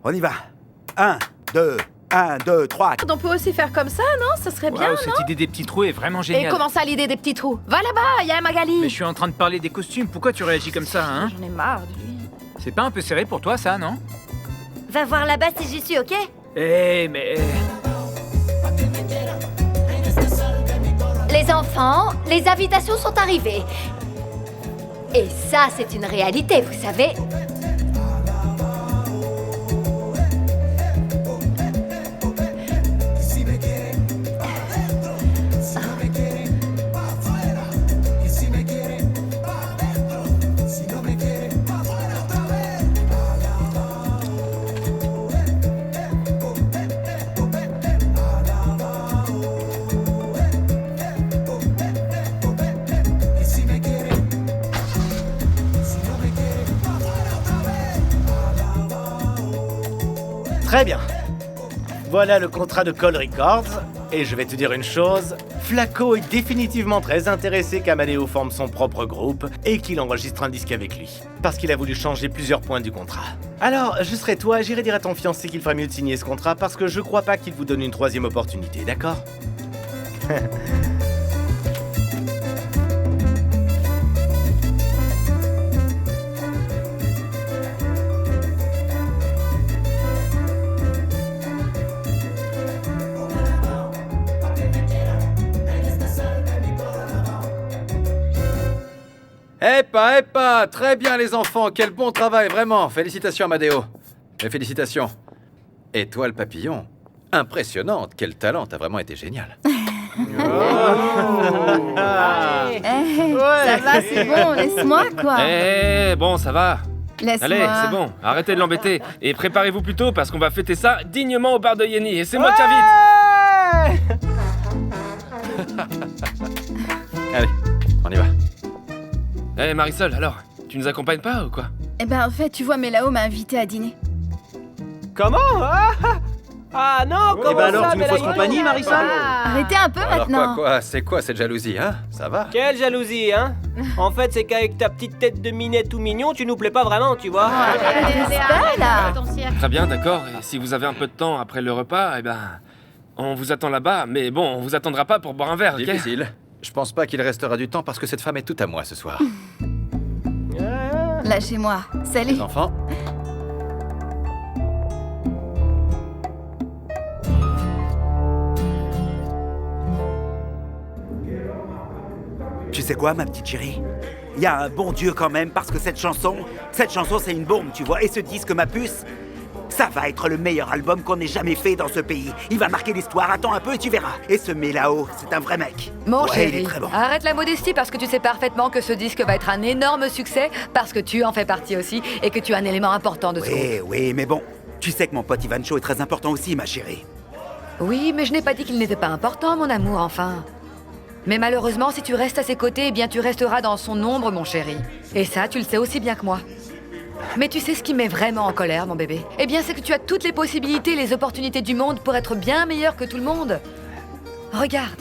On y va. 1, 2, 1, 2, 3. On peut aussi faire comme ça, non? Ça serait bien, Waouh, non? cette idée des petits trous est vraiment Et géniale. comment ça, l'idée des petits trous? Va là-bas, il y a Magali. Mais je suis en train de parler des costumes, pourquoi tu réagis comme ça, hein? J'en ai marre de lui. C'est pas un peu serré pour toi, ça, non? Va voir là-bas si j'y suis, ok? Mais... Les enfants, les invitations sont arrivées. Et ça, c'est une réalité, vous savez. Très bien. Voilà le contrat de Call Records. Et je vais te dire une chose, Flaco est définitivement très intéressé qu'Amadeo forme son propre groupe et qu'il enregistre un disque avec lui. Parce qu'il a voulu changer plusieurs points du contrat. Alors, je serai toi, j'irai dire à ton fiancé qu'il ferait mieux de signer ce contrat parce que je crois pas qu'il vous donne une troisième opportunité, d'accord? Epa, très bien les enfants, quel bon travail, vraiment. Félicitations Amadeo. Et félicitations. Et toi le papillon, impressionnante, quel talent, t'as vraiment été génial. Ça va, c'est bon, laisse-moi, quoi. Bon, ça va. Laisse-moi. Allez, c'est bon, arrêtez de l'embêter. Et préparez-vous plutôt parce qu'on va fêter ça dignement au bar de Yenny. Et c'est moi qui invite. Allez, on y va. Marisol, alors, tu nous accompagnes pas ou quoi? Eh ben, en fait, tu vois, Mélao m'a invité à dîner. Comment? Ah non, comment bah alors, ça, tu nous fausses compagnie, Marisol? Arrêtez un peu Alors maintenant. quoi, c'est quoi cette jalousie, hein? Ça va? Quelle jalousie, hein? En fait, c'est qu'avec ta petite tête de minet tout mignon, tu nous plais pas vraiment, tu vois. Respect, là. Très bien, d'accord. Et si vous avez un peu de temps après le repas, on vous attend là-bas. Mais bon, on vous attendra pas pour boire un verre, ok? Difficile. Je pense pas qu'il restera du temps parce que cette femme est toute à moi ce soir. Lâchez-moi. Salut. Les enfants? Tu sais quoi, ma petite chérie? Il y a un bon Dieu quand même, parce que cette chanson, c'est une bombe, tu vois. Et ce disque, ma puce, ça va être le meilleur album qu'on ait jamais fait dans ce pays. Il va marquer l'histoire, attends un peu et tu verras. Et ce Mélao, c'est un vrai mec. Mon Ouais, il chéri, est très bon. arrête la modestie parce que tu sais parfaitement que ce disque va être un énorme succès parce que tu en fais partie aussi et que tu es un élément important de ce groupe. Oui, mais bon, tu sais que mon pote Ivancho est très important aussi, ma chérie. Oui, mais je n'ai pas dit qu'il n'était pas important, mon amour, enfin. Mais malheureusement, si tu restes à ses côtés, eh bien tu resteras dans son ombre, mon chéri. Et ça, tu le sais aussi bien que moi. Mais tu sais ce qui met vraiment en colère, mon bébé? Eh bien, c'est que tu as toutes les possibilités, les opportunités du monde pour être bien meilleur que tout le monde. Regarde.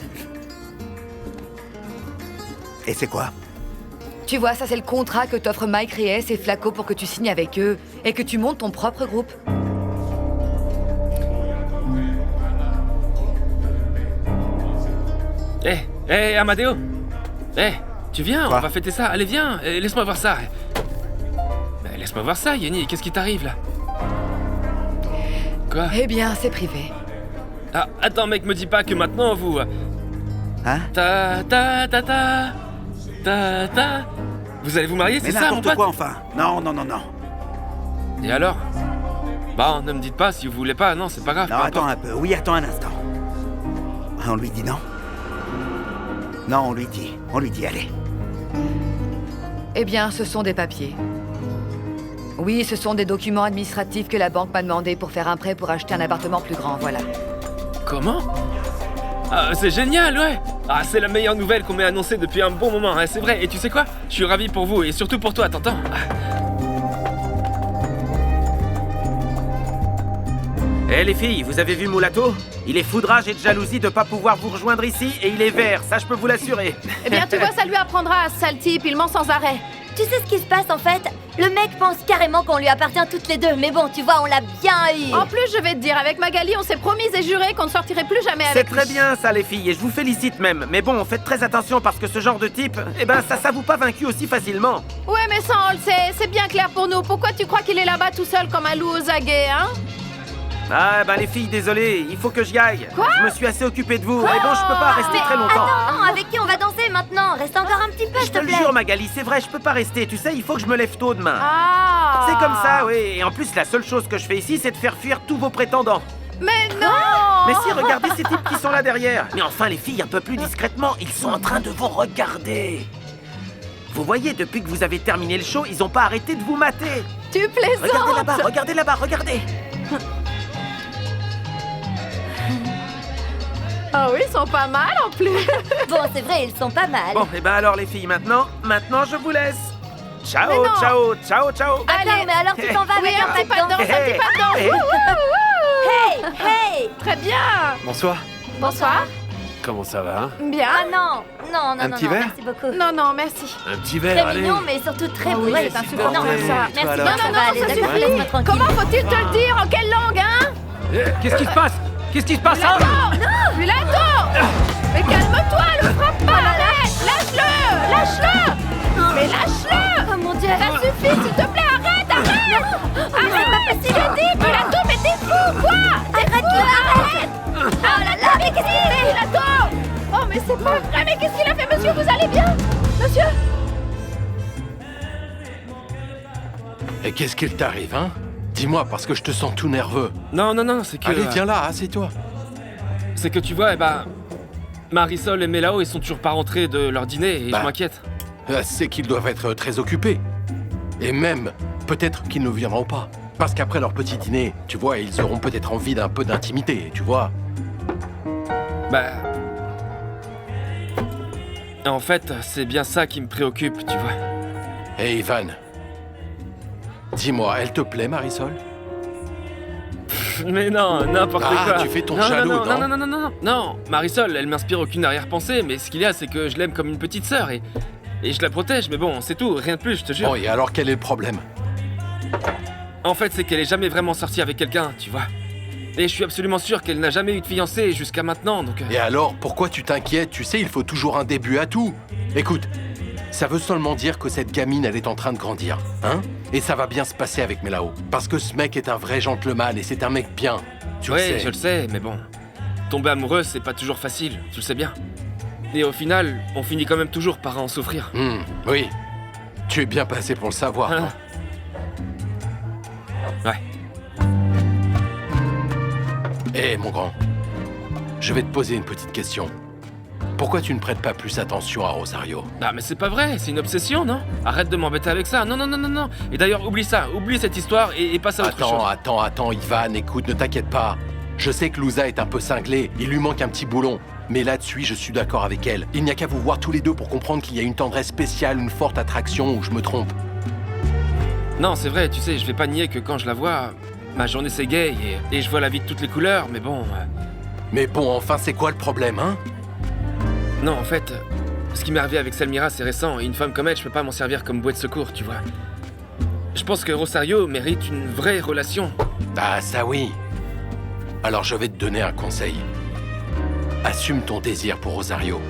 Et c'est quoi? Tu vois, ça c'est le contrat que t'offrent Mike Reyes et Flaco pour que tu signes avec eux et que tu montes ton propre groupe. Amadeo. Tu viens, Quoi? on va fêter ça. Allez, viens, laisse-moi voir ça. Laisse-moi voir ça, Yenny, qu'est-ce qui t'arrive, là? Quoi? Eh bien, c'est privé. Ah, attends, mec, me dis pas que maintenant, vous... Hein? Ta. Vous allez vous marier, Mais c'est ça, mon n'importe pote? quoi, enfin. Non. Et alors? Bah, ne me dites pas si vous voulez pas, non, c'est pas grave. Non, peu attends importe. un peu. Oui, attends un instant. On lui dit non? Non, on lui dit, allez. Eh bien, ce sont des papiers. Oui, ce sont des documents administratifs que la banque m'a demandé pour faire un prêt pour acheter un appartement plus grand, voilà. Comment? Ah, c'est génial, ouais! Ah, c'est la meilleure nouvelle qu'on m'ait annoncée depuis un bon moment, hein, c'est vrai. Et tu sais quoi? Je suis ravi pour vous, et surtout pour toi, t'entends? Les filles, vous avez vu Moulato? Il est fou de rage et de jalousie de pas pouvoir vous rejoindre ici et il est vert, ça je peux vous l'assurer. Eh bien, tu vois, ça lui apprendra à ce sale type, il ment sans arrêt. Tu sais ce qui se passe en fait? Le mec pense carrément qu'on lui appartient toutes les deux, mais bon, tu vois, on l'a bien eu. En plus, je vais te dire, avec Magali, on s'est promis et juré qu'on ne sortirait plus jamais C'est avec très lui. bien ça les filles, et je vous félicite même. Mais bon, faites très attention parce que ce genre de type, eh ben ça s'avoue pas vaincu aussi facilement. Ouais, mais ça, on le sait, c'est bien clair pour nous. Pourquoi tu crois qu'il est là-bas tout seul comme un loup aux aguets, hein? Ah ben les filles, désolé, il faut que j'y aille. Quoi? Je me suis assez occupé de vous, et bon, je peux pas rester très longtemps. Attends, non, avec qui on va danser maintenant? Reste encore un petit peu, Je s'il te te le plaît. jure Magali, c'est vrai, je peux pas rester. Tu sais, il faut que je me lève tôt demain. Ah! C'est comme ça, oui. Et en plus, la seule chose que je fais ici, c'est de faire fuir tous vos prétendants. Mais non! Mais si, regardez ces types qui sont là derrière. Mais enfin, les filles, un peu plus discrètement, ils sont en train de vous regarder. Vous voyez, depuis que vous avez terminé le show, ils ont pas arrêté de vous mater. Tu plaisantes! Regardez là-bas, regardez là-bas, regardez. Ah oui, ils sont pas mal en plus. Bon, c'est vrai, ils sont pas mal. Bon, et ben alors les filles, maintenant je vous laisse. Mais Ciao, non. ciao, ciao, ciao. Attends, mais alors tu t'en vas Oui, avec un petit pas de danse, un petit pas de danse. Hey. Wouh, wouh, wouh. Hey, hey. Très bien. Bonsoir. Bonsoir. Comment ça va? Bien. Ah non, non, non, Un non, petit non, verre? merci beaucoup. Non, non, merci. Un petit Très verre, allez. mignon, mais surtout très Ah oui, bourré. c'est insupportable, Non, ça. merci, Toi, alors. Non, non, non, allez, ça d'accord, suffit. laisse-moi tranquille. Comment faut-il te le dire? En quelle langue, hein? Qu'est-ce qui se passe? Qu'est-ce qui se passe, hein? Non, Mulato! Mais calme-toi, le frappe pas, arrête! Lâche-le! Lâche-le! Mais lâche-le! Oh mon Dieu. Ça suffit, s'il te plaît, arrête! Arrête! Arrête, pas possible! Je dis, Mulato, mais t'es fou, quoi? Arrête-le, arrête. Oh là là, mais qu'est-ce qu'il fait, Mulato? Oh, mais c'est pas vrai, mais qu'est-ce qu'il a fait, monsieur? Vous allez bien? Monsieur? Et qu'est-ce qu'il t'arrive, hein? Dis-moi, parce que je te sens tout nerveux. Non, non, non, c'est que. Allez, viens là, assieds-toi. C'est que tu vois, eh ben. Marisol et Mélao, ils sont toujours pas rentrés de leur dîner et Bah. je m'inquiète. C'est qu'ils doivent être très occupés. Et même, peut-être qu'ils ne viendront pas. Parce qu'après leur petit dîner, tu vois, ils auront peut-être envie d'un peu d'intimité, tu vois. Bah. En fait, c'est bien ça qui me préoccupe, tu vois. Hé, Ivan. Dis-moi, elle te plaît, Marisol? Mais non, n'importe Ah, quoi. tu fais ton non, jaloux, non, non? non, non, non, non, non, non. Marisol, elle m'inspire aucune arrière-pensée, mais ce qu'il y a, c'est que je l'aime comme une petite sœur et je la protège. Mais bon, c'est tout, rien de plus, je te jure. Bon, et alors quel est le problème? En fait, c'est qu'elle est jamais vraiment sortie avec quelqu'un, tu vois. Et je suis absolument sûr qu'elle n'a jamais eu de fiancé jusqu'à maintenant, donc. Et alors, pourquoi tu t'inquiètes? Tu sais, il faut toujours un début à tout. Écoute, ça veut seulement dire que cette gamine, elle est en train de grandir, hein? Et ça va bien se passer avec Mélao. Parce que ce mec est un vrai gentleman et c'est un mec bien. Tu le Ouais, sais. je le sais, mais bon. Tomber amoureux, c'est pas toujours facile, tu le sais bien. Et au final, on finit quand même toujours par en souffrir. Oui. Tu es bien passé pour le savoir. Ah. hein. Ouais. Hé, mon grand. Je vais te poser une petite question. Pourquoi tu ne prêtes pas plus attention à Rosario? Ah, mais c'est pas vrai, c'est une obsession, non? Arrête de m'embêter avec ça, non, non, non, non, non. Et d'ailleurs, oublie ça, oublie cette histoire et passe à autre chose. Attends, Ivan, écoute, ne t'inquiète pas. Je sais que Louza est un peu cinglée, il lui manque un petit boulon. Mais là-dessus, je suis d'accord avec elle. Il n'y a qu'à vous voir tous les deux pour comprendre qu'il y a une tendresse spéciale, une forte attraction, ou je me trompe. Non, c'est vrai, tu sais, je vais pas nier que quand je la vois, ma journée c'est gay et je vois la vie de toutes les couleurs, mais bon... Mais bon, enfin, c'est quoi le problème, hein? Non, en fait, ce qui m'est arrivé avec Selmira, c'est récent, et une femme comme elle, je peux pas m'en servir comme bouée de secours, tu vois. Je pense que Rosario mérite une vraie relation. Ah, ça oui. Alors je vais te donner un conseil. Assume ton désir pour Rosario.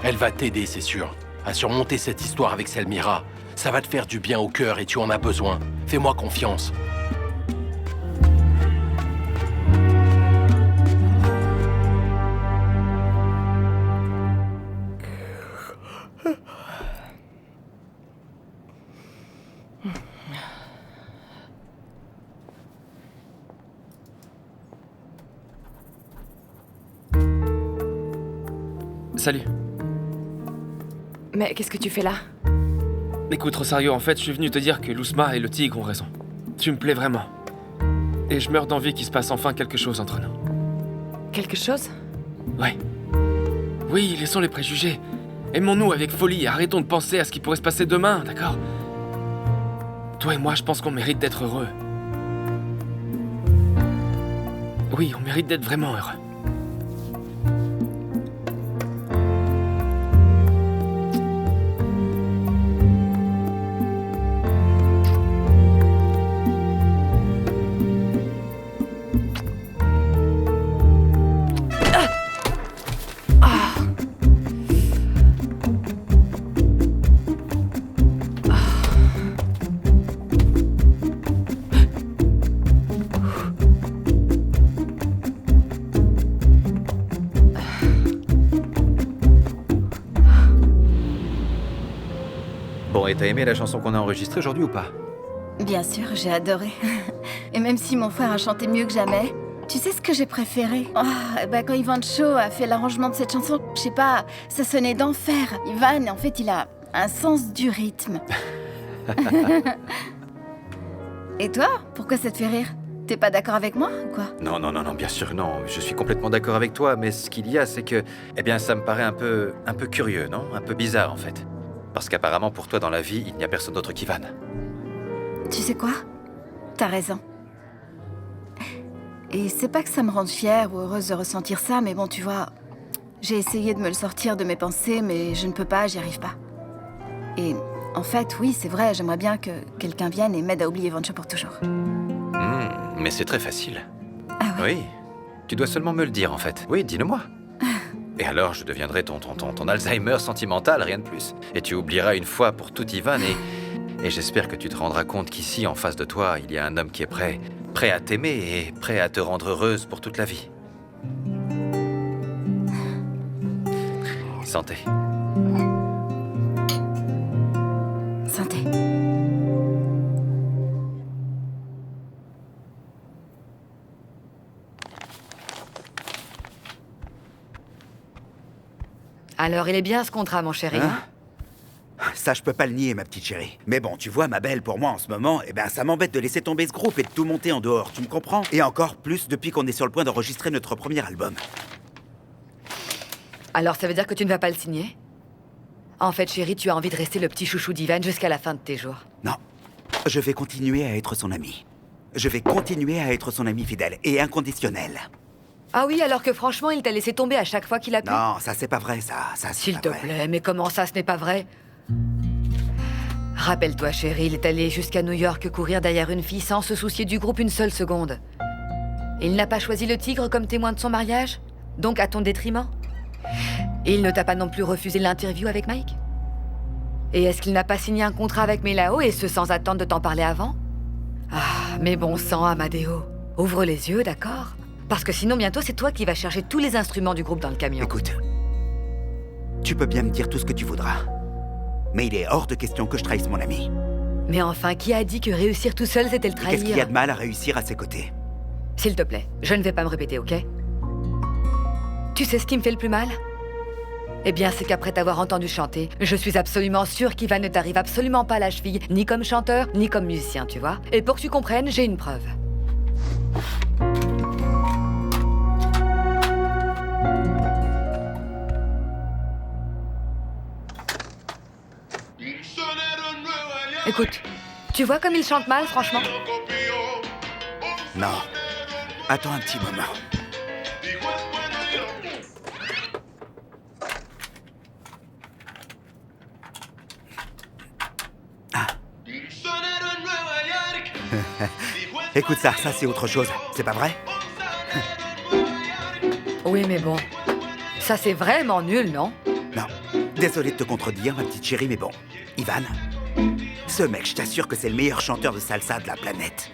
Elle va t'aider, c'est sûr, à surmonter cette histoire avec Selmira. Ça va te faire du bien au cœur et tu en as besoin. Fais-moi confiance. Salut. Mais qu'est-ce que tu fais là? Écoute, Rosario, en fait, je suis venu te dire que Lousma et le tigre ont raison. Tu me plais vraiment. Et je meurs d'envie qu'il se passe enfin quelque chose entre nous. Quelque chose? Ouais. Oui, laissons les préjugés. Aimons-nous avec folie et arrêtons de penser à ce qui pourrait se passer demain, d'accord? Toi et moi, je pense qu'on mérite d'être heureux. Oui, on mérite d'être vraiment heureux. Bon, et t'as aimé la chanson qu'on a enregistrée aujourd'hui ou pas? Bien sûr, j'ai adoré. Et même si mon frère a chanté mieux que jamais, tu sais ce que j'ai préféré? Quand Ivan Cho a fait l'arrangement de cette chanson, je sais pas, ça sonnait d'enfer. Ivan, en fait, il a un sens du rythme. Et toi, pourquoi ça te fait rire? T'es pas d'accord avec moi ou quoi? Non, bien sûr non. Je suis complètement d'accord avec toi, mais ce qu'il y a, c'est que... Eh bien, ça me paraît un peu curieux, non? Un peu bizarre, en fait. Parce qu'apparemment, pour toi, dans la vie, il n'y a personne d'autre qu'Ivan. Tu sais quoi? T'as raison. Et c'est pas que ça me rende fière ou heureuse de ressentir ça, mais bon, tu vois, j'ai essayé de me le sortir de mes pensées, mais je ne peux pas, j'y arrive pas. Et en fait, oui, c'est vrai, j'aimerais bien que quelqu'un vienne et m'aide à oublier Vancho pour toujours. Mais c'est très facile. Ah ouais? Oui. Tu dois seulement me le dire, en fait. Oui, dis-le-moi. Et alors, je deviendrai ton Alzheimer sentimental, rien de plus. Et tu oublieras une fois pour tout Ivan et j'espère que tu te rendras compte qu'ici, en face de toi, il y a un homme qui est prêt à t'aimer et prêt à te rendre heureuse pour toute la vie. Santé. Santé. Alors, il est bien ce contrat, mon chéri. Hein? Ça, je peux pas le nier, ma petite chérie. Mais bon, tu vois, ma belle, pour moi, en ce moment, ça m'embête de laisser tomber ce groupe et de tout monter en dehors, tu me comprends? Et encore plus depuis qu'on est sur le point d'enregistrer notre premier album. Alors, ça veut dire que tu ne vas pas le signer? En fait, chérie, tu as envie de rester le petit chouchou d'Ivan jusqu'à la fin de tes jours. Non. Je vais continuer à être son ami. Je vais continuer à être son ami fidèle et inconditionnel. Ah oui, alors que franchement, il t'a laissé tomber à chaque fois qu'il a pu. Non, ça c'est pas vrai, ça S'il te plaît, mais comment ça, ce n'est pas vrai? Rappelle-toi, chérie, il est allé jusqu'à New York courir derrière une fille sans se soucier du groupe une seule seconde. Il n'a pas choisi le tigre comme témoin de son mariage? Donc à ton détriment? Et il ne t'a pas non plus refusé l'interview avec Mike? Et est-ce qu'il n'a pas signé un contrat avec Melao, et ce sans attendre de t'en parler avant? Ah, mais bon sang, Amadeo. Ouvre les yeux, d'accord? Parce que sinon, bientôt, c'est toi qui vas chercher tous les instruments du groupe dans le camion. Écoute, tu peux bien me dire tout ce que tu voudras. Mais il est hors de question que je trahisse mon ami. Mais enfin, qui a dit que réussir tout seul, c'était le trahir? Qu'est-ce qu'il y a de mal à réussir à ses côtés? S'il te plaît, je ne vais pas me répéter, ok? Tu sais ce qui me fait le plus mal? Eh bien, c'est qu'après t'avoir entendu chanter, je suis absolument sûre qu'Ivan ne t'arrive absolument pas à la cheville, ni comme chanteur, ni comme musicien, tu vois? Et pour que tu comprennes, j'ai une preuve. Écoute, tu vois comme il chante mal, franchement? Non. Attends un petit moment. Ah. Écoute ça c'est autre chose, c'est pas vrai? Oui, mais bon, ça c'est vraiment nul, non? Non, désolé de te contredire, ma petite chérie, mais bon, Ivan, ce mec, je t'assure que c'est le meilleur chanteur de salsa de la planète.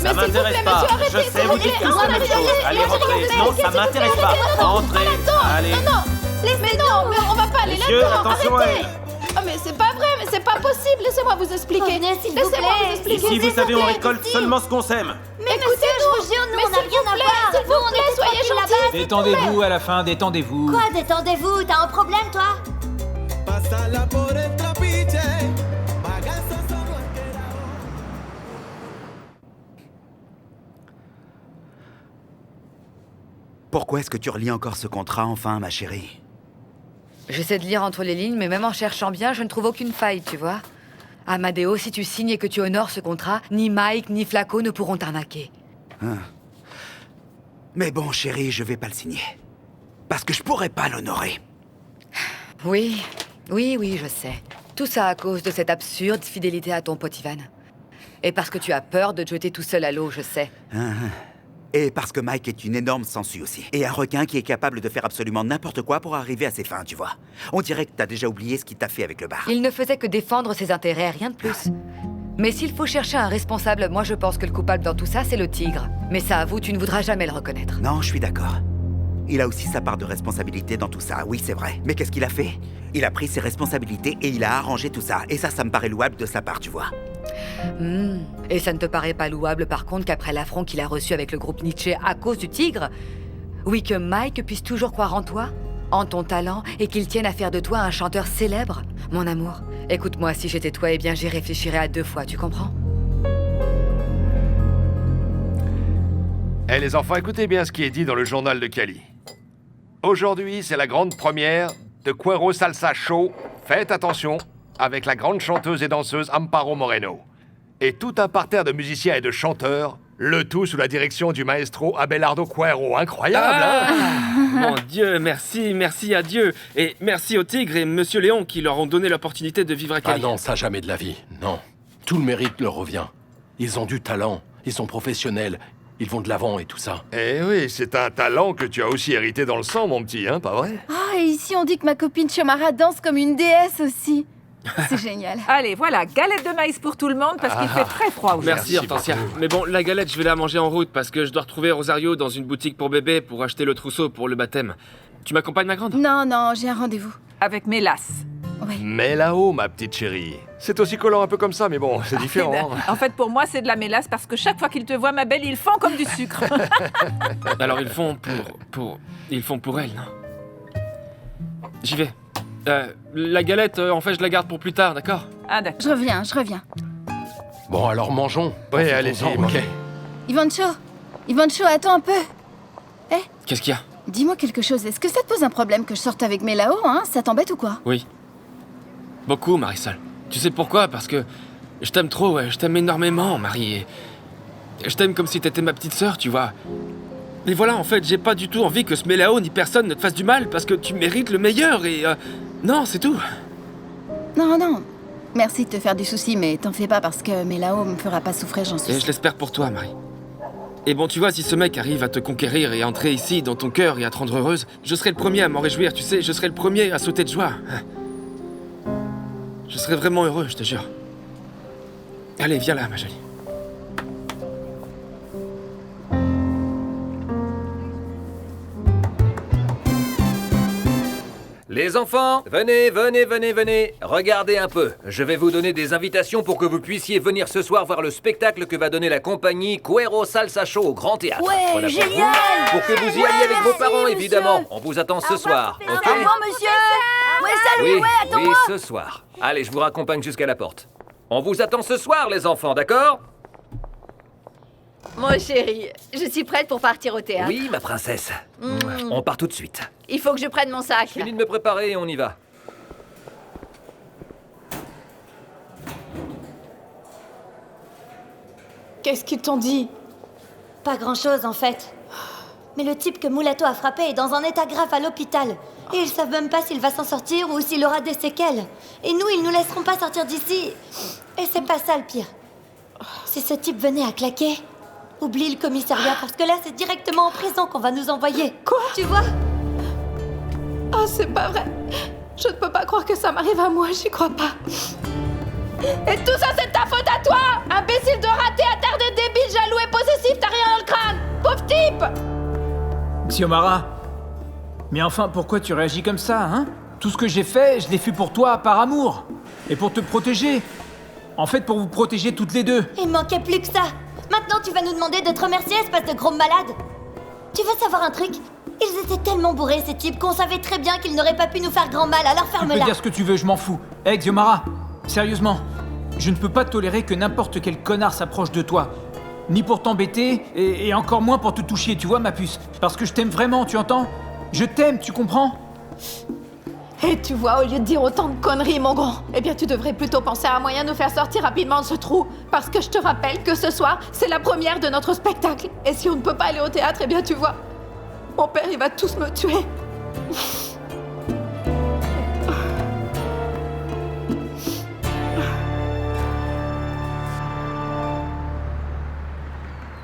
Ça m'intéresse pas. Je sais, vous dites tous la même chose. Allez, rentrez. Non, ça m'intéresse pas. Rentrez. Allez. Non, mais non, mais on va pas aller Messieurs, là-dedans. attention, Arrêtez. elle. Oh, mais c'est pas vrai, mais c'est pas possible. Laissez-moi vous expliquer. Laissez-moi vous expliquer. Ici, vous savez, on récolte seulement ce qu'on sème. Mais écoutez-nous. vous jure, nous, Mais on n'a s'il rien vous à plaît, voir. s'il vous Nous, on plaît, était soyez tranquilles gentils. là-bas. Détendez-vous à la fin, détendez-vous. Quoi, détendez-vous? T'as un problème, toi? Pourquoi est-ce que tu relis encore ce contrat, enfin, ma chérie? J'essaie de lire entre les lignes, mais même en cherchant bien, je ne trouve aucune faille, tu vois? Amadeo, si tu signes et que tu honores ce contrat, ni Mike ni Flaco ne pourront t'arnaquer. Mais bon, chérie, je vais pas le signer. Parce que je pourrais pas l'honorer. Oui, je sais. Tout ça à cause de cette absurde fidélité à ton pote Ivan. Et parce que tu as peur de te jeter tout seul à l'eau, je sais. Et parce que Mike est une énorme sangsue aussi. Et un requin qui est capable de faire absolument n'importe quoi pour arriver à ses fins, tu vois. On dirait que t'as déjà oublié ce qu'il t'a fait avec le bar. Il ne faisait que défendre ses intérêts, rien de plus. Mais s'il faut chercher un responsable, moi je pense que le coupable dans tout ça, c'est le tigre. Mais ça, avoue, tu ne voudras jamais le reconnaître. Non, je suis d'accord. Il a aussi sa part de responsabilité dans tout ça, oui, c'est vrai. Mais qu'est-ce qu'il a fait? Il a pris ses responsabilités et il a arrangé tout ça. Et ça me paraît louable de sa part, tu vois. Et ça ne te paraît pas louable, par contre, qu'après l'affront qu'il a reçu avec le groupe Nietzsche à cause du tigre, oui, que Mike puisse toujours croire en toi, en ton talent, et qu'il tienne à faire de toi un chanteur célèbre? Mon amour, écoute-moi, si j'étais toi, eh bien j'y réfléchirais à 2 fois, tu comprends? Eh les enfants, écoutez bien ce qui est dit dans le journal de Cali. Aujourd'hui, c'est la grande première de Cuero Salsa Show. Faites attention, avec la grande chanteuse et danseuse Amparo Moreno. Et tout un parterre de musiciens et de chanteurs, le tout sous la direction du maestro Abelardo Cuero. Incroyable, hein? Mon Dieu, merci à Dieu. Et merci au Tigre et Monsieur Léon qui leur ont donné l'opportunité de vivre à Cali. Ah non, ça jamais de la vie, non. Tout le mérite leur revient. Ils ont du talent, ils sont professionnels, ils vont de l'avant et tout ça. Eh oui, c'est un talent que tu as aussi hérité dans le sang, mon petit, hein, pas vrai? Ah, et ici on dit que ma copine Xiomara danse comme une déesse aussi. C'est génial. Allez, voilà, galette de maïs pour tout le monde parce qu'il fait très froid aujourd'hui. Merci Hortensia. Mais bon, la galette, je vais la manger en route parce que je dois retrouver Rosario dans une boutique pour bébé pour acheter le trousseau pour le baptême. Tu m'accompagnes, ma grande? Non, j'ai un rendez-vous. Avec Mélas. Oui. Mais là-haut, ma petite chérie. C'est aussi collant un peu comme ça, mais bon, c'est différent. En fait, pour moi, c'est de la mélasse parce que chaque fois qu'ils te voient, ma belle, ils font comme du sucre. Alors ils font ils font pour elle, non? J'y vais. La galette, en fait, je la garde pour plus tard, d'accord? Ah d'accord. Je reviens. Bon, alors mangeons. Oui, allez-y, ok. Ivancho, attends un peu. Qu'est-ce qu'il y a? Dis-moi quelque chose, est-ce que ça te pose un problème que je sorte avec Mélao, hein? Ça t'embête ou quoi? Oui. Beaucoup, Marisol. Tu sais pourquoi? Parce que je t'aime trop, ouais. Je t'aime énormément, Marie. Et je t'aime comme si t'étais ma petite sœur, tu vois. Et voilà, en fait, j'ai pas du tout envie que ce Mélao ni personne ne te fasse du mal parce que tu mérites le meilleur et... Non, c'est tout. Non. Merci de te faire du souci, mais t'en fais pas parce que Mélao me fera pas souffrir, j'en suis Et sûre. je l'espère pour toi, Marie. Et bon, tu vois, si ce mec arrive à te conquérir et à entrer ici, dans ton cœur et à te rendre heureuse, je serai le premier à m'en réjouir, tu sais, je serai le premier à sauter de joie. Je serai vraiment heureux, je te jure. Allez, viens là, ma jolie. Les enfants, venez. Regardez un peu. Je vais vous donner des invitations pour que vous puissiez venir ce soir voir le spectacle que va donner la compagnie Cuero Salsa Show au Grand Théâtre. Ouais, Voilà pour génial. vous. Pour que vous y alliez avec vos parents, monsieur. évidemment. On vous attend ce soir, ok? Au revoir, monsieur. Ouais, salut, Oui, ouais, attends-moi. ce soir. Allez, je vous raccompagne jusqu'à la porte. On vous attend ce soir, les enfants, d'accord? Mon chéri, je suis prête pour partir au théâtre. Oui, ma princesse. On part tout de suite. Il faut que je prenne mon sac. Fini de me préparer et on y va. Qu'est-ce qu'ils t'ont dit? Pas grand-chose, en fait. Mais le type que Mulato a frappé est dans un état grave à l'hôpital. Et ils savent même pas s'il va s'en sortir ou s'il aura des séquelles. Et nous, ils nous laisseront pas sortir d'ici. Et c'est pas ça le pire. Si ce type venait à claquer, oublie le commissariat parce que là, c'est directement en prison qu'on va nous envoyer. Quoi? Tu vois? Oh, c'est pas vrai. Je ne peux pas croire que ça m'arrive à moi, j'y crois pas. Et tout ça, c'est de ta faute à toi! Imbécile de raté à terre de débile, jaloux et possessif, t'as rien dans le crâne! Pauvre type! Xiomara, mais enfin, pourquoi tu réagis comme ça, hein? Tout ce que j'ai fait, je l'ai fait pour toi, par amour. Et pour te protéger. En fait, pour vous protéger toutes les deux. Il manquait plus que ça. Maintenant, tu vas nous demander de te remercier, espèce de gros malade. Tu veux savoir un truc? Ils étaient tellement bourrés, ces types, qu'on savait très bien qu'ils n'auraient pas pu nous faire grand mal, alors Tu peux ferme-la. dire ce que tu veux, je m'en fous. Hé, Xiomara, sérieusement, je ne peux pas tolérer que n'importe quel connard s'approche de toi. Ni pour t'embêter, et encore moins pour te toucher, tu vois, ma puce. Parce que je t'aime vraiment, tu entends? Je t'aime, tu comprends? Et tu vois, au lieu de dire autant de conneries, mon grand, eh bien tu devrais plutôt penser à un moyen de nous faire sortir rapidement de ce trou. Parce que je te rappelle que ce soir, c'est la première de notre spectacle. Et si on ne peut pas aller au théâtre, eh bien tu vois, mon père, il va tous me tuer.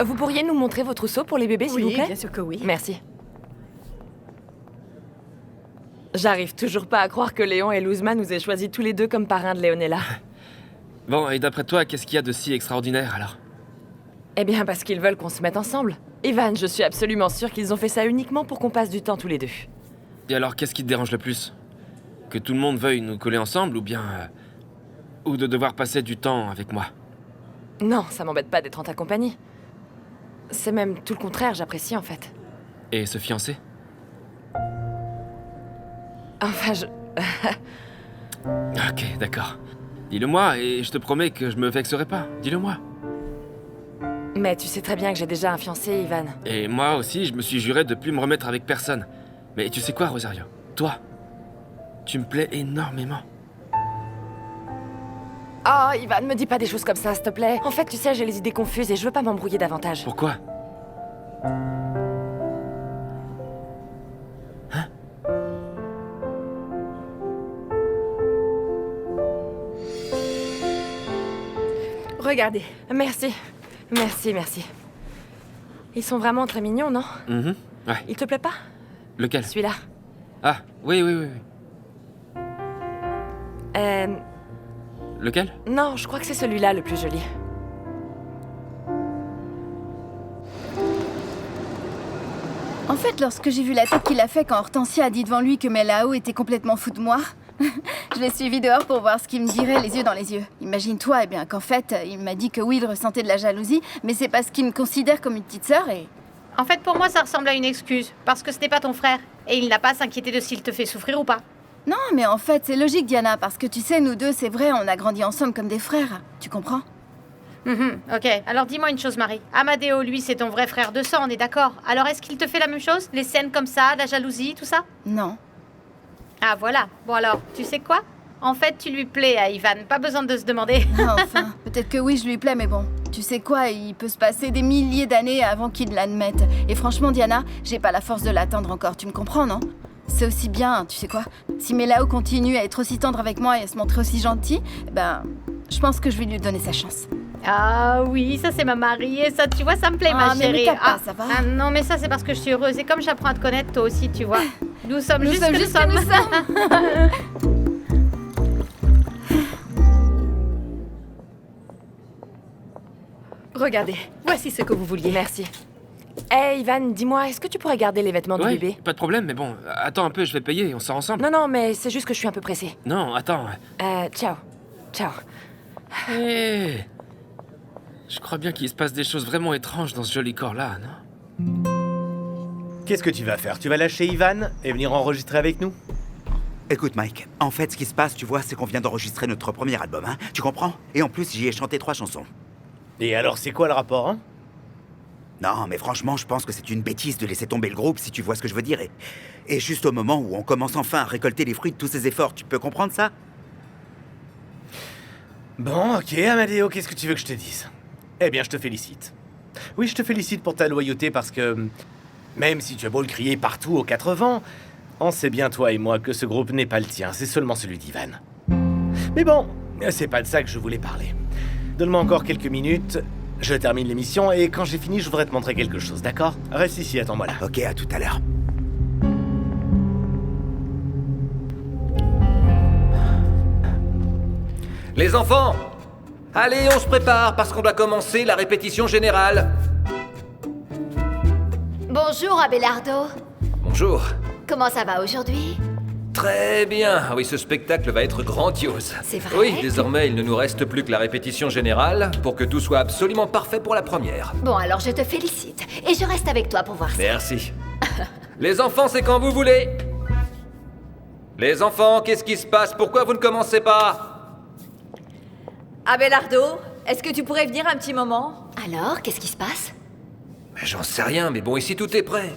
Vous pourriez nous montrer vos trousseaux pour les bébés, s'il vous plaît? Oui, bien sûr que oui. Merci. J'arrive toujours pas à croire que Léon et Luzma nous aient choisis tous les deux comme parrains de Léonella. Bon, et d'après toi, qu'est-ce qu'il y a de si extraordinaire, alors? Eh bien, parce qu'ils veulent qu'on se mette ensemble. Ivan, je suis absolument sûre qu'ils ont fait ça uniquement pour qu'on passe du temps tous les deux. Et alors, qu'est-ce qui te dérange le plus? Que tout le monde veuille nous coller ensemble, ou bien... ou de devoir passer du temps avec moi? Non, ça m'embête pas d'être en ta compagnie. C'est même tout le contraire, j'apprécie en fait. Et se fiancer? Enfin, je... Ok, d'accord. Dis-le-moi, et je te promets que je me vexerai pas. Dis-le-moi. Mais tu sais très bien que j'ai déjà un fiancé, Ivan. Et moi aussi, je me suis juré de plus me remettre avec personne. Mais tu sais quoi, Rosario? Toi, tu me plais énormément. Oh, Ivan, me dis pas des choses comme ça, s'il te plaît. En fait, tu sais, j'ai les idées confuses et je veux pas m'embrouiller davantage. Pourquoi? Regardez. Merci. Merci, merci. Ils sont vraiment très mignons, non? Ouais. Il te plaît pas? Lequel? Celui-là. Ah, oui. Lequel? Non, je crois que c'est celui-là le plus joli. En fait, lorsque j'ai vu la tête qu'il a fait quand Hortensia a dit devant lui que Melao était complètement fou de moi, je l'ai suivi dehors pour voir ce qu'il me dirait les yeux dans les yeux. Imagine-toi, eh bien, qu'en fait, il m'a dit que oui, il ressentait de la jalousie, mais c'est parce qu'il me considère comme une petite sœur et... En fait, pour moi, ça ressemble à une excuse, parce que ce n'est pas ton frère, et il n'a pas à s'inquiéter de s'il te fait souffrir ou pas. Non, mais en fait, c'est logique, Diana, parce que tu sais, nous deux, c'est vrai, on a grandi ensemble comme des frères. Tu comprends? Ok, alors dis-moi une chose, Marie. Amadeo, lui, c'est ton vrai frère de sang, on est d'accord. Alors est-ce qu'il te fait la même chose? Les scènes comme ça, la jalousie, tout ça? Non. Ah, voilà. Bon alors, tu sais quoi? En fait, tu lui plais à Ivan, pas besoin de se demander. Enfin, peut-être que oui, je lui plais, mais bon. Tu sais quoi, il peut se passer des milliers d'années avant qu'il l'admette. Et franchement, Diana, j'ai pas la force de l'attendre encore, tu me comprends, non? C'est aussi bien, tu sais quoi? Si Melao continue à être aussi tendre avec moi et à se montrer aussi gentil, ben, je pense que je vais lui donner sa chance. Ah oui, ça c'est ma Marie, et ça, tu vois, ça me plaît, ma chérie. Ça va. Ah non, mais ça c'est parce que je suis heureuse, et comme j'apprends à te connaître, toi aussi, tu vois. Nous sommes Nous juste sommes que juste nous que sommes. Regardez. Voici ce que vous vouliez. Merci. Hey, Ivan, dis-moi, est-ce que tu pourrais garder les vêtements du Ouais, bébé? pas de problème, mais bon, attends un peu, je vais payer et on sort ensemble. Non, mais c'est juste que je suis un peu pressée. Non, attends. Ciao. Ciao. Hé! Je crois bien qu'il se passe des choses vraiment étranges dans ce joli corps-là, non? Qu'est-ce que tu vas faire? Tu vas lâcher Ivan et venir enregistrer avec nous? Écoute, Mike, en fait, ce qui se passe, tu vois, c'est qu'on vient d'enregistrer notre premier album, hein? Tu comprends? Et en plus, j'y ai chanté 3 chansons. Et alors, c'est quoi le rapport, hein? Non, mais franchement, je pense que c'est une bêtise de laisser tomber le groupe, si tu vois ce que je veux dire. Et juste au moment où on commence enfin à récolter les fruits de tous ces efforts, tu peux comprendre ça? Bon, ok, Amadeo, qu'est-ce que tu veux que je te dise? Eh bien, je te félicite. Oui, je te félicite pour ta loyauté parce que... Même si tu as beau le crier partout aux 4 vents, on sait bien, toi et moi, que ce groupe n'est pas le tien, c'est seulement celui d'Ivan. Mais bon, c'est pas de ça que je voulais parler. Donne-moi encore quelques minutes, je termine l'émission et quand j'ai fini, je voudrais te montrer quelque chose, d'accord? Reste ici, attends-moi là. Ok, à tout à l'heure. Les enfants! Allez, on se prépare parce qu'on doit commencer la répétition générale. Bonjour, Abelardo. Bonjour. Comment ça va aujourd'hui? Très bien. Ah oui, ce spectacle va être grandiose. C'est vrai? Oui, désormais, il ne nous reste plus que la répétition générale pour que tout soit absolument parfait pour la première. Bon, alors je te félicite. Et je reste avec toi pour voir ça. Merci. Les enfants, c'est quand vous voulez. Les enfants, qu'est-ce qui se passe? Pourquoi vous ne commencez pas? Abelardo, est-ce que tu pourrais venir un petit moment? Alors, qu'est-ce qui se passe? J'en sais rien, mais bon, ici tout est prêt.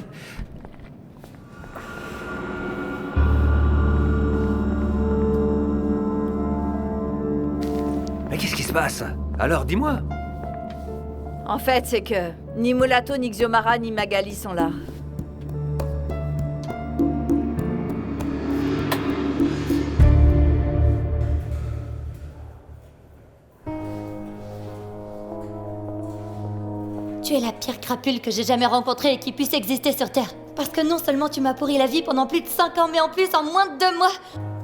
Mais qu'est-ce qui se passe? Alors dis-moi. En fait, c'est que ni Mulatto, ni Xiomara, ni Magali sont là. Tu es la pire crapule que j'ai jamais rencontrée et qui puisse exister sur Terre. Parce que non seulement tu m'as pourri la vie pendant plus de 5 ans, mais en plus, en moins de 2 mois,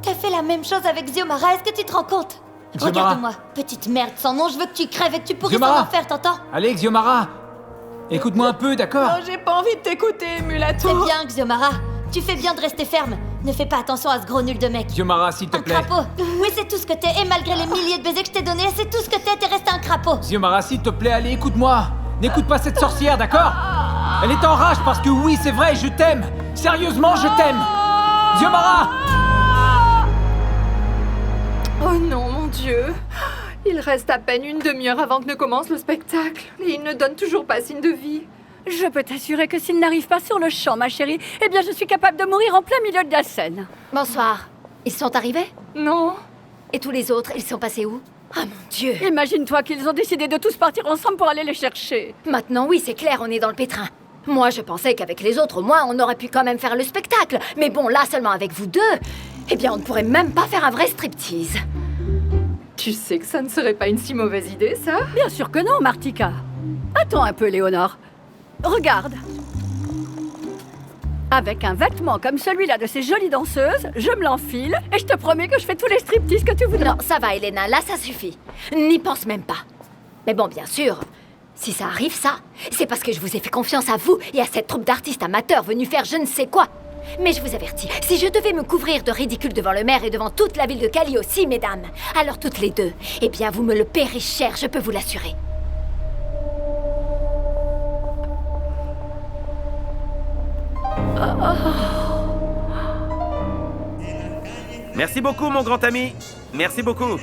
t'as fait la même chose avec Xiomara. Est-ce que tu te rends compte? Xiomara. Regarde-moi, petite merde sans nom, je veux que tu crèves et que tu pourrisses ton Xiomara. enfer, t'entends? Allez, Xiomara, écoute-moi un peu, d'accord? Non, j'ai pas envie de t'écouter, Mulatto. C'est bien, Xiomara. Tu fais bien de rester ferme. Ne fais pas attention à ce gros nul de mec. Xiomara, s'il te plaît. Crapaud. Oui, c'est tout ce que t'es. Et malgré les milliers de baisers que je t'ai donnés, c'est tout ce que t'es resté un crapaud. Xiomara, s'il te plaît, allez, écoute-moi. N'écoute pas cette sorcière, d'accord? Elle est en rage parce que oui, c'est vrai, je t'aime. Sérieusement, je t'aime. Xiomara! Oh non, mon Dieu. Il reste à peine une demi-heure avant que ne commence le spectacle. Et il ne donne toujours pas signe de vie. Je peux t'assurer que s'il n'arrive pas sur le champ, ma chérie, eh bien je suis capable de mourir en plein milieu de la scène. Bonsoir. Ils sont arrivés? Non. Et tous les autres, ils sont passés où? Ah mon Dieu! Imagine-toi qu'ils ont décidé de tous partir ensemble pour aller les chercher. Maintenant, oui, c'est clair, on est dans le pétrin. Moi, je pensais qu'avec les autres, au moins, on aurait pu quand même faire le spectacle. Mais bon, là, seulement avec vous deux, eh bien, on ne pourrait même pas faire un vrai striptease. Tu sais que ça ne serait pas une si mauvaise idée, ça? Bien sûr que non, Martika. Attends un peu, Léonore. Regarde. Avec un vêtement comme celui-là de ces jolies danseuses, je me l'enfile et je te promets que je fais tous les striptease que tu voudras. Non, ça va, Elena, là, ça suffit. N'y pense même pas. Mais bon, bien sûr, si ça arrive, ça, c'est parce que je vous ai fait confiance à vous et à cette troupe d'artistes amateurs venus faire je ne sais quoi. Mais je vous avertis, si je devais me couvrir de ridicule devant le maire et devant toute la ville de Cali aussi, mesdames, alors toutes les deux, eh bien, vous me le paierez cher, je peux vous l'assurer. Merci beaucoup, mon grand ami. Merci beaucoup.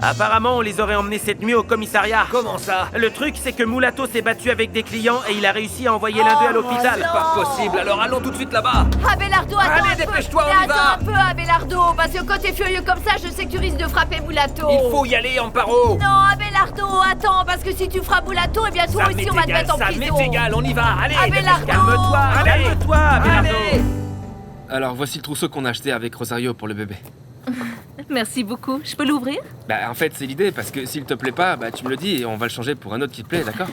Apparemment, on les aurait emmenés cette nuit au commissariat. Comment ça? Le truc, c'est que Mulatto s'est battu avec des clients et il a réussi à envoyer l'un d'eux à l'hôpital. C'est pas possible, alors allons tout de suite là-bas. Abelardo, attends Allez, un peu. dépêche-toi, Mais on y va. attends un peu, Abelardo, parce que quand t'es furieux comme ça, je sais que tu risques de frapper Mulatto. Il faut y aller, Amparo. Non, Abelardo, attends, parce que si tu frappes Mulatto, eh bien toi aussi on va te mettre en prison. Ça m'est égal, on y va. Allez, Abelardo. Calme-toi, Allez. calme-toi, Abelardo. Allez. Alors, voici le trousseau qu'on a acheté avec Rosario pour le bébé. Merci beaucoup. Je peux l'ouvrir? Bah, en fait, c'est l'idée, parce que s'il te plaît pas, bah, tu me le dis et on va le changer pour un autre qui te plaît, d'accord?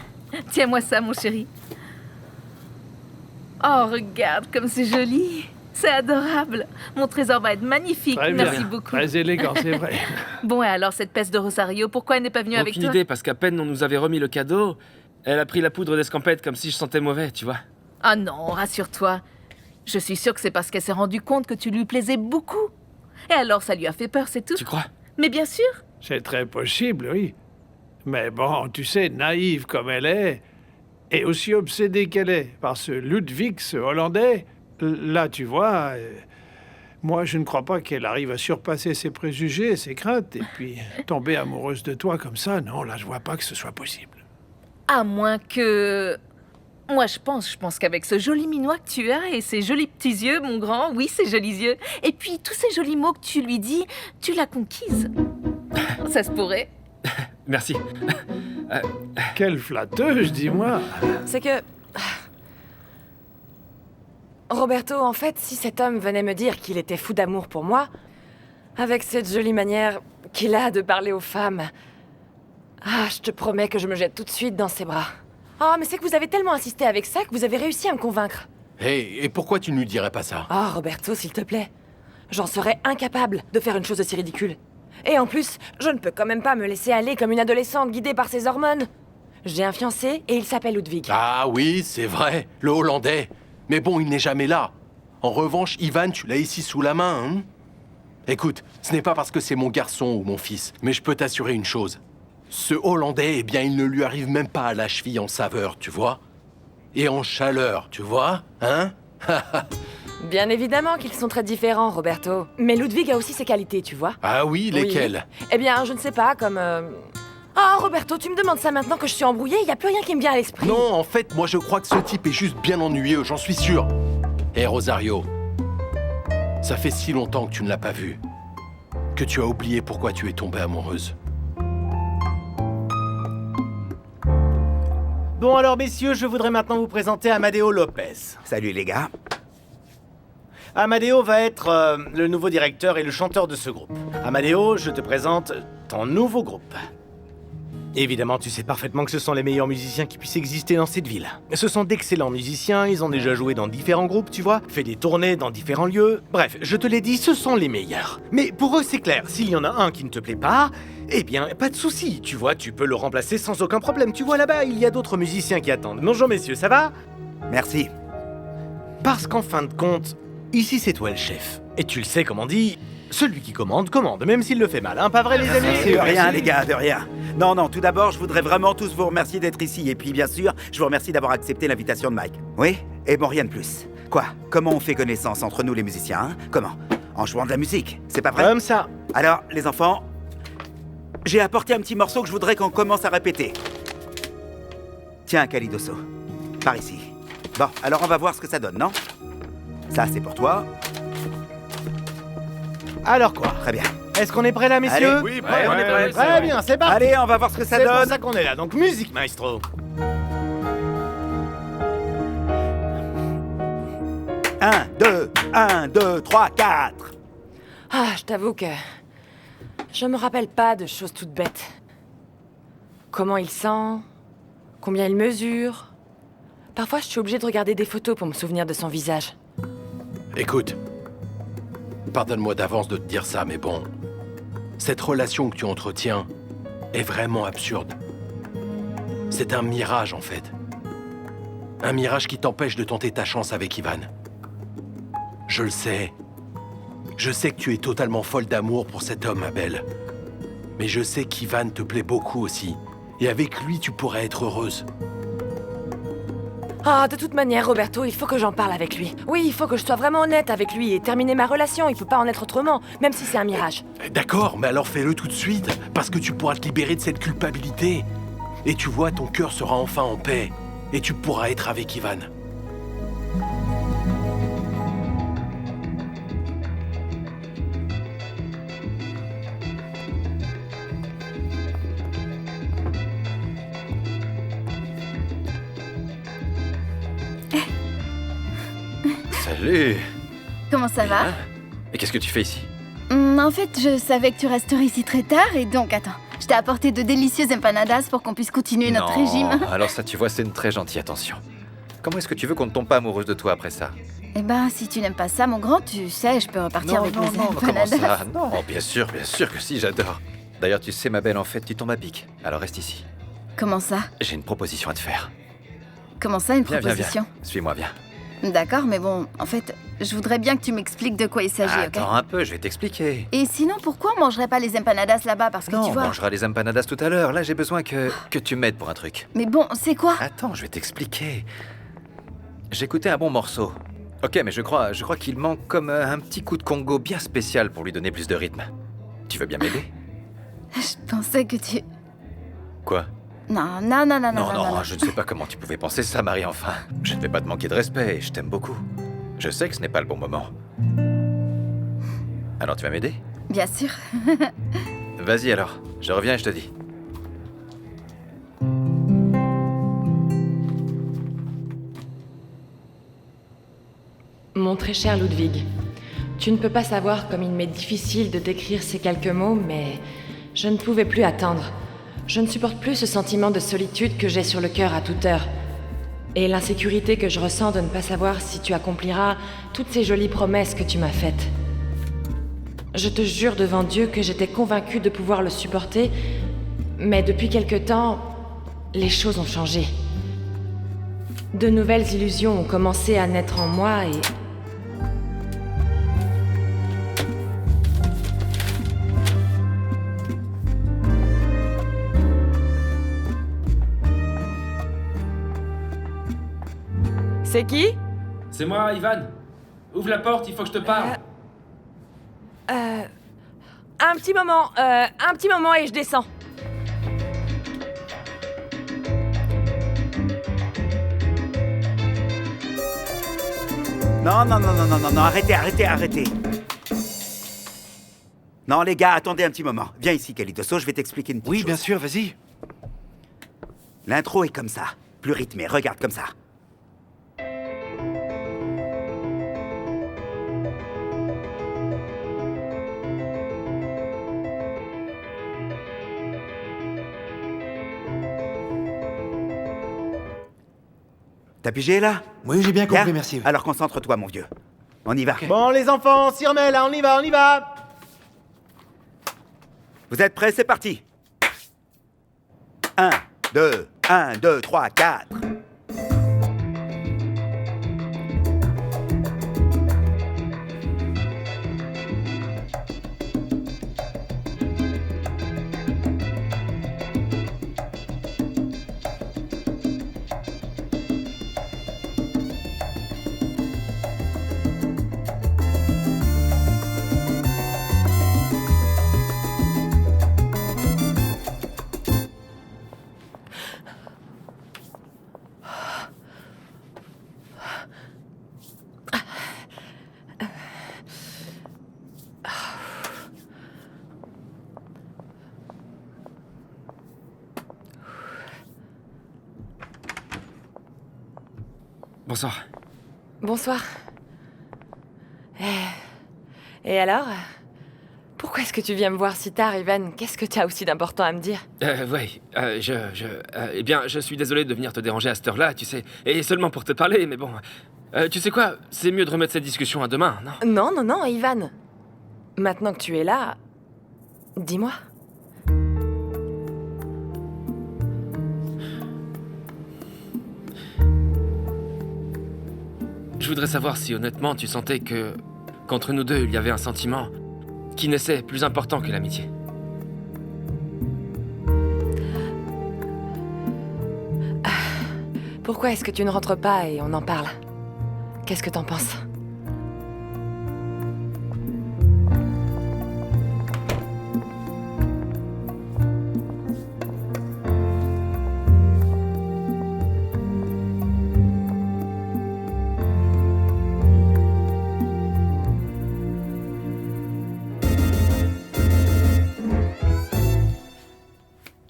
Tiens-moi ça, mon chéri. Oh, regarde comme c'est joli. C'est adorable. Mon trésor va être magnifique. Très bien. Merci beaucoup. Très élégant, c'est vrai. Bon, et alors cette peste de Rosario, pourquoi elle n'est pas venue avec Aucune toi? idée, parce qu'à peine on nous avait remis le cadeau, elle a pris la poudre d'escampette comme si je sentais mauvais, tu vois. Ah non, rassure-toi. Je suis sûre que c'est parce qu'elle s'est rendue compte que tu lui plaisais beaucoup. Et alors ça lui a fait peur, c'est tout. Tu crois? Mais bien sûr. C'est très possible, oui. Mais bon, tu sais, naïve comme elle est, et aussi obsédée qu'elle est par ce Ludwig, ce Hollandais, là, tu vois, moi, je ne crois pas qu'elle arrive à surpasser ses préjugés, ses craintes, et puis tomber amoureuse de toi comme ça, non, là, je vois pas que ce soit possible. À moins que... Moi, je pense qu'avec ce joli minois que tu as et ces jolis petits yeux, mon grand, oui, ces jolis yeux, et puis tous ces jolis mots que tu lui dis, tu l'as conquise. Ça se pourrait. Merci. Quelle flatteuse, dis-moi. C'est que... Roberto, en fait, si cet homme venait me dire qu'il était fou d'amour pour moi, avec cette jolie manière qu'il a de parler aux femmes, je te promets que je me jette tout de suite dans ses bras. Oh, mais c'est que vous avez tellement insisté avec ça que vous avez réussi à me convaincre. Hey, et pourquoi tu ne lui dirais pas ça? Oh, Roberto, s'il te plaît. J'en serais incapable de faire une chose aussi ridicule. Et en plus, je ne peux quand même pas me laisser aller comme une adolescente guidée par ses hormones. J'ai un fiancé et il s'appelle Ludwig. Ah oui, c'est vrai, le Hollandais. Mais bon, il n'est jamais là. En revanche, Ivan, tu l'as ici sous la main, hein? Écoute, ce n'est pas parce que c'est mon garçon ou mon fils, mais je peux t'assurer une chose. Ce Hollandais, eh bien, il ne lui arrive même pas à la cheville en saveur, tu vois? Et en chaleur, tu vois? Hein? Bien évidemment qu'ils sont très différents, Roberto. Mais Ludwig a aussi ses qualités, tu vois? Ah oui, lesquelles? Eh bien, je ne sais pas, comme... Oh, Roberto, tu me demandes ça maintenant que je suis embrouillée, il n'y a plus rien qui me vient à l'esprit. Non, en fait, moi je crois que ce type est juste bien ennuyeux, j'en suis sûr. Hé, Rosario, ça fait si longtemps que tu ne l'as pas vu, que tu as oublié pourquoi tu es tombée amoureuse. Bon alors messieurs, je voudrais maintenant vous présenter Amadeo Lopez. Salut les gars. Amadeo va être le nouveau directeur et le chanteur de ce groupe. Amadeo, je te présente ton nouveau groupe. Évidemment, tu sais parfaitement que ce sont les meilleurs musiciens qui puissent exister dans cette ville. Ce sont d'excellents musiciens, ils ont déjà joué dans différents groupes, tu vois, fait des tournées dans différents lieux. Bref, je te l'ai dit, ce sont les meilleurs. Mais pour eux, c'est clair, s'il y en a un qui ne te plaît pas, eh bien, pas de souci, tu vois, tu peux le remplacer sans aucun problème. Tu vois, là-bas, il y a d'autres musiciens qui attendent. Bonjour messieurs, ça va? Merci. Parce qu'en fin de compte, ici c'est toi le chef. Et tu le sais comme on dit, celui qui commande, commande, même s'il le fait mal, hein, pas vrai les amis? De rien les gars, de rien. Non, tout d'abord, je voudrais vraiment tous vous remercier d'être ici. Et puis bien sûr, je vous remercie d'avoir accepté l'invitation de Mike. Oui? Et bon, rien de plus. Quoi? Comment on fait connaissance entre nous les musiciens, hein? Comment? En jouant de la musique, c'est pas vrai? Comme ça. Alors, les enfants, j'ai apporté un petit morceau que je voudrais qu'on commence à répéter. Tiens, Calidoso, par ici. Bon, alors on va voir ce que ça donne, non? Ça, c'est pour toi. Alors quoi? Très bien. Est-ce qu'on est prêts là, messieurs? Allez. Oui, prêts, on est prêts. Très bien, c'est parti. Allez, on va voir ce que ça donne. donne. C'est pour ça qu'on est là, donc musique, maestro. Un, deux, 3, 4. Ah, je t'avoue que... je me rappelle pas de choses toutes bêtes. Comment il sent, combien il mesure. Parfois, je suis obligée de regarder des photos pour me souvenir de son visage. Écoute, pardonne-moi d'avance de te dire ça, mais bon, cette relation que tu entretiens est vraiment absurde. C'est un mirage, en fait. Un mirage qui t'empêche de tenter ta chance avec Ivan. Je le sais. Je sais que tu es totalement folle d'amour pour cet homme, ma belle. Mais je sais qu'Ivan te plaît beaucoup aussi. Et avec lui, tu pourrais être heureuse. Ah, de toute manière, Roberto, il faut que j'en parle avec lui. Oui, il faut que je sois vraiment honnête avec lui et terminer ma relation. Il peut pas en être autrement, même si c'est un mirage. D'accord, mais alors fais-le tout de suite, parce que tu pourras te libérer de cette culpabilité. Et tu vois, ton cœur sera enfin en paix. Et tu pourras être avec Ivan. Salut! Comment ça va? Mais qu'est-ce que tu fais ici? En fait, je savais que tu resterais ici très tard et donc, attends. Je t'ai apporté de délicieuses empanadas pour qu'on puisse continuer notre régime. Alors ça, tu vois, c'est une très gentille attention. Comment est-ce que tu veux qu'on ne tombe pas amoureuse de toi après ça? Eh ben, si tu n'aimes pas ça, mon grand, tu sais, je peux repartir Non, avec non, mes non, comment empanadas. ça? Non, bien sûr que si, j'adore. D'ailleurs, tu sais, ma belle, en fait, tu tombes à pic. Alors reste ici. Comment ça? J'ai une proposition à te faire. Comment ça, une Viens, proposition? viens. Suis-moi, viens. D'accord, mais bon, en fait, je voudrais bien que tu m'expliques de quoi il s'agit, ok? Attends un peu, je vais t'expliquer. Et sinon, pourquoi on mangerait pas les empanadas là-bas? Parce que Non, tu on vois... mangera les empanadas tout à l'heure. Là, j'ai besoin que tu m'aides pour un truc. Mais bon, c'est quoi? Attends, je vais t'expliquer. J'ai écouté un bon morceau. Ok, mais je crois qu'il manque comme un petit coup de Congo bien spécial pour lui donner plus de rythme. Tu veux bien m'aider? Je pensais que tu... Quoi? Non, je ne sais pas comment tu pouvais penser ça, Marie, enfin. Je ne vais pas te manquer de respect et je t'aime beaucoup. Je sais que ce n'est pas le bon moment. Alors tu vas m'aider? Bien sûr. Vas-y alors, je reviens et je te dis. Mon très cher Ludwig, tu ne peux pas savoir comme il m'est difficile de décrire ces quelques mots, mais je ne pouvais plus attendre. Je ne supporte plus ce sentiment de solitude que j'ai sur le cœur à toute heure. Et l'insécurité que je ressens de ne pas savoir si tu accompliras toutes ces jolies promesses que tu m'as faites. Je te jure devant Dieu que j'étais convaincue de pouvoir le supporter, mais depuis quelque temps, les choses ont changé. De nouvelles illusions ont commencé à naître en moi et... C'est qui? C'est moi, Ivan. Ouvre la porte, il faut que je te parle. Un petit moment et je descends. Non, arrêtez. Non, les gars, attendez un petit moment. Viens ici, Calidoso, je vais t'expliquer une petite chose. Oui, bien sûr, vas-y. L'intro est comme ça. Plus rythmé, regarde comme ça. T'as pigé là? Oui, j'ai bien compris, Bien. merci. Alors concentre-toi, mon vieux. On y va. Bon, les enfants, on s'y remet là, on y va, on y va. Vous êtes prêts? C'est parti. 1, 2, 1, 2, 3, 4. Bonsoir. Bonsoir. Et alors? Pourquoi est-ce que tu viens me voir si tard, Ivan? Qu'est-ce que tu as aussi d'important à me dire? Eh bien, je suis désolé de venir te déranger à cette heure-là, tu sais, et seulement pour te parler, mais bon... tu sais quoi? C'est mieux de remettre cette discussion à demain, non? Non, Ivan. Maintenant que tu es là, dis-moi. Je voudrais savoir si honnêtement tu sentais qu'entre nous deux il y avait un sentiment qui naissait plus important que l'amitié. Pourquoi est-ce que tu ne rentres pas et on en parle? Qu'est-ce que t'en penses?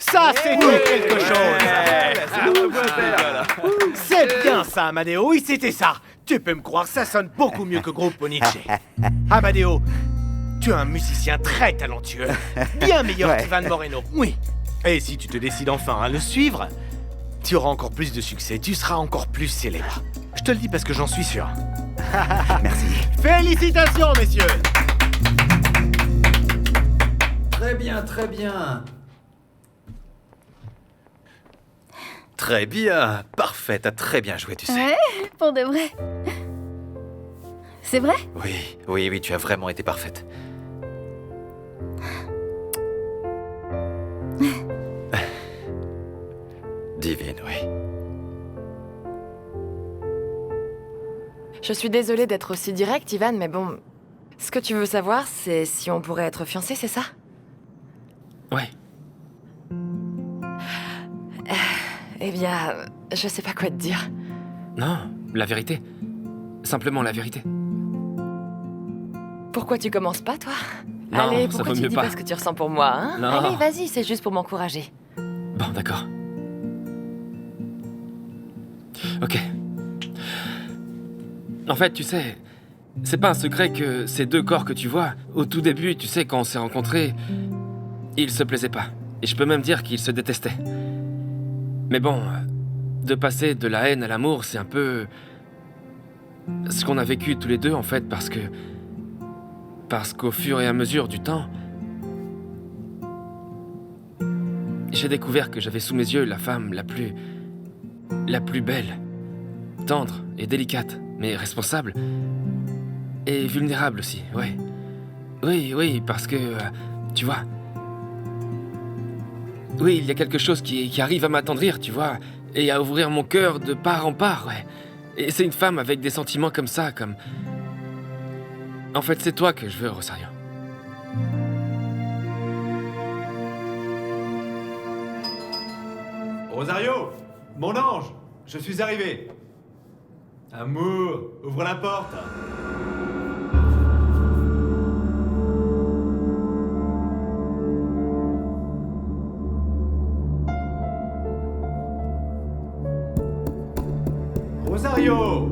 Ça, c'était quelque chose. C'est bien ça, Amadeo. Oui, c'était ça. Tu peux me croire, ça sonne beaucoup mieux que Gruppo Nietzsche. Amadeo, tu es un musicien très talentueux. Bien meilleur qu'Ivan Moreno. Oui. Et si tu te décides enfin à le suivre, tu auras encore plus de succès. Tu seras encore plus célèbre. Je te le dis parce que j'en suis sûr. Merci. Félicitations, messieurs. Très bien, très bien. Très bien, parfait, t'as très bien joué, tu sais. Ouais, pour de vrai. C'est vrai? Oui, tu as vraiment été parfaite. Divine, oui. Je suis désolée d'être aussi directe, Ivan, mais bon... Ce que tu veux savoir, c'est si on pourrait être fiancés, c'est ça? Ouais. Eh bien, je sais pas quoi te dire. Non, la vérité. Simplement la vérité. Pourquoi tu commences pas, toi? Non, Allez, ça pourquoi vaut tu mieux dis pas. pas ce que tu ressens pour moi, hein? Non. Allez, vas-y, c'est juste pour m'encourager. Bon, d'accord. Ok. En fait, tu sais, c'est pas un secret que ces deux corps que tu vois, au tout début, tu sais, quand on s'est rencontrés, ils se plaisaient pas. Et je peux même dire qu'ils se détestaient. Mais bon, de passer de la haine à l'amour, c'est un peu... ce qu'on a vécu tous les deux, en fait, parce qu'au fur et à mesure du temps, j'ai découvert que j'avais sous mes yeux la femme la plus belle, tendre et délicate, mais responsable et vulnérable aussi, ouais. Oui, parce que, tu vois... Oui, il y a quelque chose qui arrive à m'attendrir, tu vois, et à ouvrir mon cœur de part en part, ouais. Et c'est une femme avec des sentiments comme ça, comme... En fait, c'est toi que je veux, Rosario. Rosario, mon ange, je suis arrivé. Amour, ouvre la porte. Rosario!